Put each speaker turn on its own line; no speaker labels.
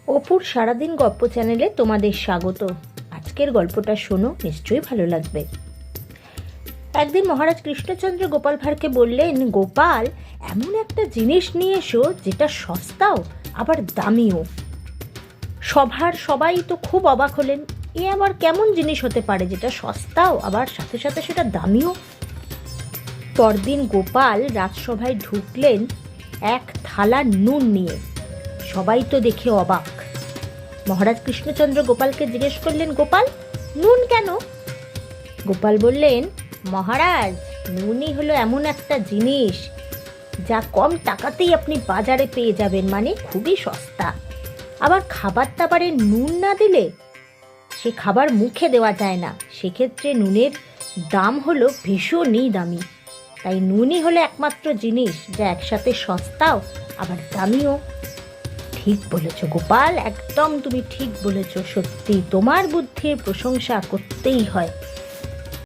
অপুর সারাদিন গল্প চ্যানেলে তোমাদের স্বাগত। আজকের গল্পটা শোনো, নিশ্চয়ই ভালো লাগবে। একদিন মহারাজ কৃষ্ণচন্দ্র গোপাল ভাঁড়কে বললেন, গোপাল, এমন একটা জিনিস নিয়ে এসো যেটা সস্তাও আবার দামিও। সভার সবাই তো খুব অবাক হলেন, এ আবার কেমন জিনিস হতে পারে যেটা সস্তাও আবার সাথে সাথে সেটা দামিও। পরদিন গোপাল রাজসভায় ঢুকলেন এক থালা নুন নিয়ে। সবাই তো দেখে অবাক। মহারাজ কৃষ্ণচন্দ্র গোপালকে জিজ্ঞেস করলেন, গোপাল, নুন কেন? গোপাল বললেন, মহারাজ, নুনই হলো এমন একটা জিনিস যা কম টাকাতেই আপনি বাজারে পেয়ে যাবেন, মানে খুবই সস্তা। আবার খাবার দাবারে নুন না দিলে সে খাবার মুখে দেওয়া যায় না, সেক্ষেত্রে নুনের দাম হলো ভীষণই দামি। তাই নুনই হলো একমাত্র জিনিস যা একসাথে সস্তাও আবার দামিও। ঠিক বলেছ গোপাল, একদম তুমি ঠিক বলেছ। সত্যি তোমার বুদ্ধির প্রশংসা করতেই হয়।